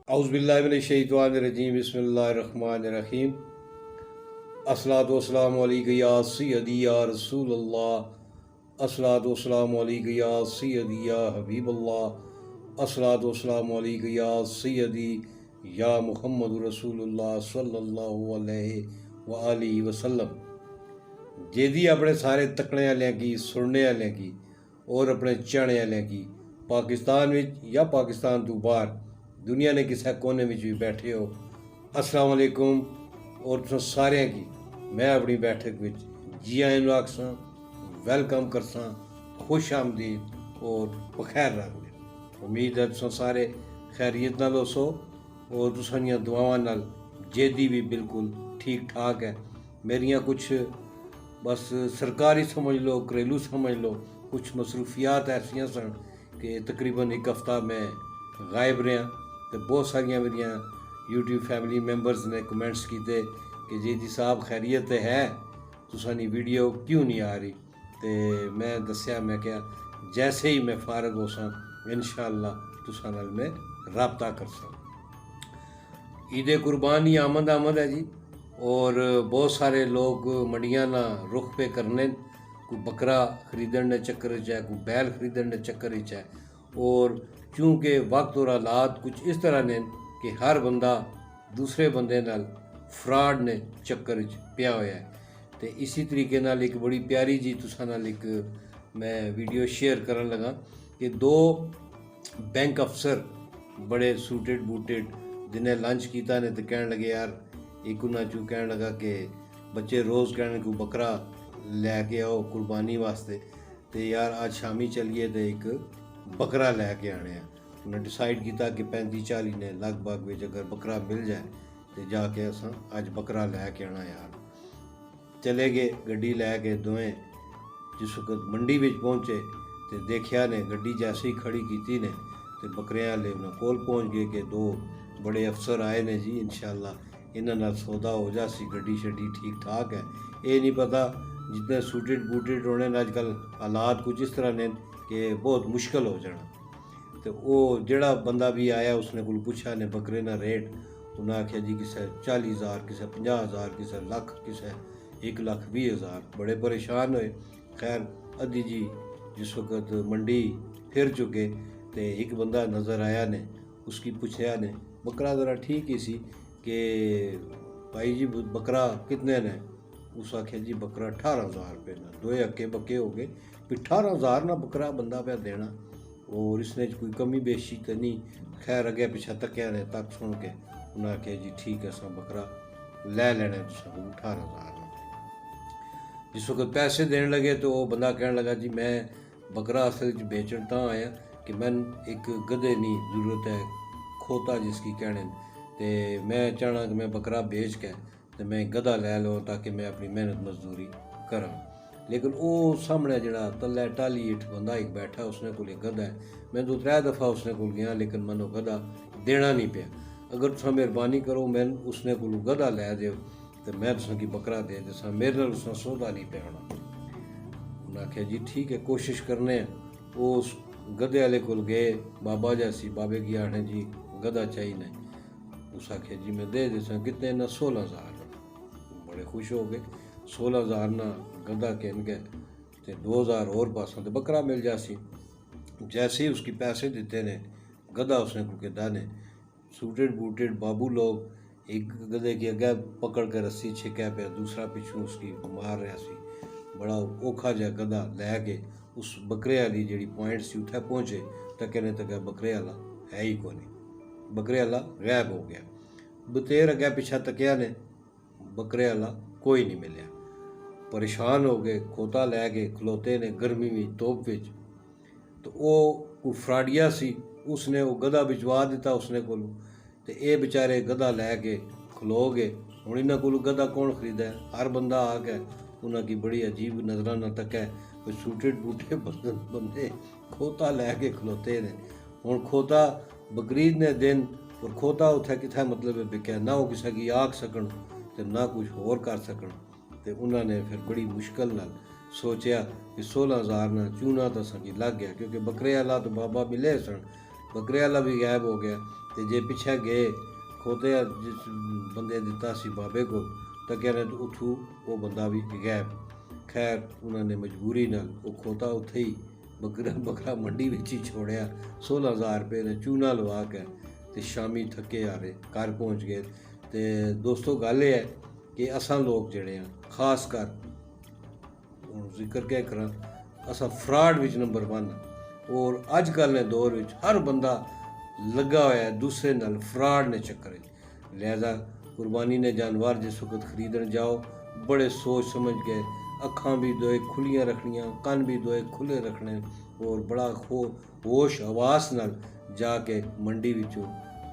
औज़ुबिल्लाहिमिनश्शैतानिर्रजीम बिस्मिल्लाहिर्रहमानिर्रहीम। अस्सलातु वस्सलामु अलैका या सय्यदी या रसूलल्लाह। अस्सलातु वस्सलामु अलैका या सय्यदी या हबीबल्लाह। अस्सलातु वस्सलामु अलैका या सय्यदी या मुहम्मदुर रसूलुल्लाह सल्लल्लाहु अलैहि व आलिहि वसल्लम। जेदी अपने सारे तकने आह्लें की, सुनने आह्लें की और अपने चाहने आह्लें की पाकिस्तान विच या पाकिस्तान तो बाहर दुनिया ने किसी कोने में भी बैठे हो, अस्सलाम वालेकुम। और तुम सारे की मैं अपनी बैठक विच जी आए नूं आखसां, वैलकम करसां, खुश आमदीद और बखैर रख। उम्मीद है तुम सारे खैरियत नाल होसो और तुसां दुआवां नाल जेदी भी बिल्कुल ठीक ठाक है। मेरियां कुछ बस सरकारी समझ लो, घरेलू समझ लो, कुछ मसरूफियात ऐसियां सन कि तकरीबन एक हफ्ता मैं गायब रहा। तो बहुत सारिया मेरिया यूट्यूब फैमिली मैंबर्स ने कमेंट्स किए कि जी साहब खैरियत है, तुसानी वीडियो क्यों नहीं आ रही। तो मैं दसिया, मैं क्या जैसे ही मैं फारग हो सा इंशाअल्लाह तुसां नाल मैं राबता कर सा। ईद कुर्बानी आमद आमद है जी। और बहुत सारे लोग मंडियां ना रुख पे करने, कोई बकरा खरीदण के चक्कर च है, कोई बैल खरीदण के चक्कर च है। और चूँकि वक्त और हालात कुछ इस तरह ने कि हर बंदा दूसरे बंदे नाल फ्रॉड ने चक्कर च पिया होया है। तो इसी तरीके नाल एक बड़ी प्यारी जी तुसां नाल एक मैं वीडियो शेयर करन लगा कि दो बैंक अफसर बड़े सूटेड बूटेड जिन्हें लंच किया ने तो कह लगे यार, एक उन्होंने चू कह लगा कि बच्चे रोज़ कहने को बकरा लैके आओ कुर्बानी वास्ते, तो यार आज शामी चलिए तो एक बकरा लैके आने हैं। उन्हें डिसाइड किया कि 35-40 ने लगभग में अगर बकरा मिल जाए तो जाके असा अज बकरा लैके आना यार। चले गए गड्डी लैके दोवें। जिस वक्त मंडी में पहुँचे तो देखा ने गड्डी जैसे ही खड़ी की ने तो बकरियां वाले उन्हें कोल पहुँच गए कि दो बड़े अफसर आए ने जी, इंशाअल्लाह इन्हां नाल सौदा हो जासी, गड्डी शड्डी ठीक ठाक है। ये नहीं पता जितने सूटेड बूटेड होने अजकल हालात कुछ इस तरह ने कि बहुत मुश्किल हो जाना। तो वो जड़ा बंदा भी आया उसने को पूछा ने बकरे ना रेट, उन्हें आख्या जी किसे 40,000, किसे 50,000, किसे लख, किसे 1,20,000। बड़े परेशान हुए। खैर अद्धी जी जिस वक्त मंडी फिर चुके तो एक बंदा नज़र आया ने, उसकी पूछा ने बकरा ज़रा ठीक ही सी कि भाई जी बकरा कितने ने। उस आख्या जी बकरा 18,000 रुपये ना। दो अक्के बक्के हो गए भी 18,000 ना बकरा बंदा पे देना, और इसने कोई कमी बेशी तो नहीं। खैर अगे पिछा तकिया ने, तक सुन के उन्हें आख्या जी ठीक है असा बकरा लै लैना 18,000। जिस वक्त पैसे देने लगे तो वो बंदा कहने लगा जी मैं बकरा असल बेचन तां आया कि मैं एक गधे नहीं जरूरत है, खोता जिसकी कहने, तो मैं चाहना कि मैं बकरा बेच के तो मैं गधा लै लवां ताकि मैं अपनी मेहनत मजदूरी करा। लेकिन वो सामने जड़ा तले टाली हेठ बंदा एक बैठा, उसने को गधा है। मैं 2-3 दफ़ा उसने को गया लेकिन मनो गधा देना नहीं पाया। अगर तुम मेहरबानी करो मैं उसने को गधा लै दो तो मैं तुम की बकरा दे दसा, मेरे नाल उसने सौदा नहीं पाया होना। उन्हें आख्या जी ठीक है कोशिश करने। वो उस गधे वाले को गए, बाबा जैसी बाबे की आने जी गधा चाहिए। उस आख्या जी मैं दे दसा, कितने ना 16,000। बड़े खुश हो गए। 16,000 ना गधा कहन गए तो 2,000 और पासा तो बकरा मिल जासी। जैसे ही उसकी पैसे देते ने गधा उसने को कहता ने सूटेड बूटेड बाबू लोग एक गधे की अगे पकड़ कर रस्सी छिका पे, दूसरा पिछू उसकी मार रहा सी। बड़ा औखा जहा गधा लैके उस बकरे वाली जी पॉइंट सी उत्थे पहुँचे तो कहने तक बकरे वाला है ही को नहीं, बकरे वाला गायब हो गया। बतेर अगे पिछा तकिया ने बकरे वाला कोई नहीं मिलया। परेशान हो गए, खोता लै गए खलोते ने गर्मी में तोप विच। तो वो फ्राडिया सी, उसने वो गधा भिजवा दिता उसने को, तो ये बेचारे गधा लैके खलो गए। हूँ इन्होंने को गधा कौन खरीदा है, हर बंदा आ गया उन्होंने की बड़ी अजीब नज़र न तक है। कोई सूटेड बूटे बंदे खोता लैके खलोते ने। हूँ खोता बकरीद ने दिन और खोता उत्थे किथे मतलब बिकया ना, वो किसी की आख सकन तो ना कुछ होर कर सकन। तो उन्होंने फिर बड़ी मुश्किल नाल सोचा कि 16,000 ना चूना तो सकी लग गया, क्योंकि बकरे वाला तो बाबा मिले सन बकरे वाला भी गायब हो गया। तो जे पिछे गए खोते जिस बंदे दिता सी बाबे को तो कह रहे तो उठू वो बंदा भी गायब। खैर उन्होंने मजबूरी नाल वो खोता उत्थे ही बकरा मंडी विच ही छोड़िया। 16,000 रुपये ने चूना लवा के ते शामी थके आ रहे घर पहुँच गए। तो दोस्तों गल ये है कि असां लोग जड़े हैं खास कर जिक्र क्या करा असा फ्रॉड विच नंबर 1 और अजकल ने दौर विच हर बंदा लगा हुआ है दूसरे नाल फ्रॉड ने चक्कर। लिहाजा कुर्बानी ने जानवर जिस वक्त खरीदन जाओ बड़े सोच समझ के अखां भी दोए खुलियां रखनियां कन भी दोए खुले रखने और बड़ा होश हवास नाल जाके मंडी विचों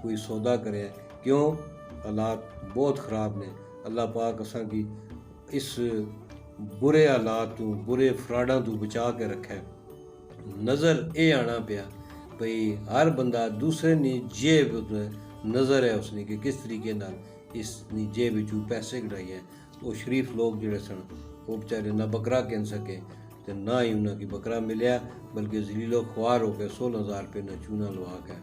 कोई सौदा करे। क्यों हालात बहुत ख़राब ने। अल्लाह पाक असां की इस बुरे हालात तो बुरे फ्रॉडां तो बचा के रखे। नज़र ये आना पिया भई हर बंदा दूसरे नी जेब नज़र है उसने कि किस तरीके नाल इसनी जेब विचों पैसे कढाई है। तो शरीफ लोग जिहड़े सन वो बेचारे ना बकरा किन सके तो ना ही उन्होंने बकरा मिलया बल्कि जलीलो ख्वार हो गए 16,000 रुपये ने चूना लवा के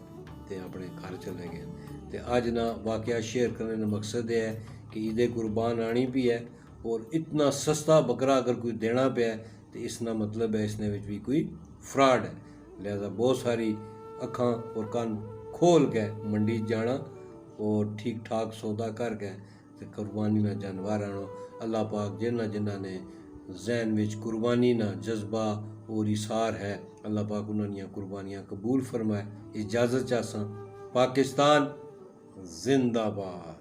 ते अपने घर चले गए। तो अज ना वाकया शेयर करने का मकसद यह है कि ईद कुर्बान आनी भी है और इतना सस्ता बकरा अगर कोई देना पे तो इसका मतलब है इसने भी कोई फ्रॉड है। लिहाजा बहुत सारी अखां और कान खोल के मंडी जाना और ठीक ठाक सौदा करके ते कुर्बानी ना जानवर आनो। अल्लाह पाक जिन्ना ने जहन विच कुर्बानी ना जज्बा और इसार है अल्लाह पाक उन्होंने कुर्बानियाँ कबूल फरमाए। इजाज़त चाहसा। पाकिस्तान जिंदाबाद।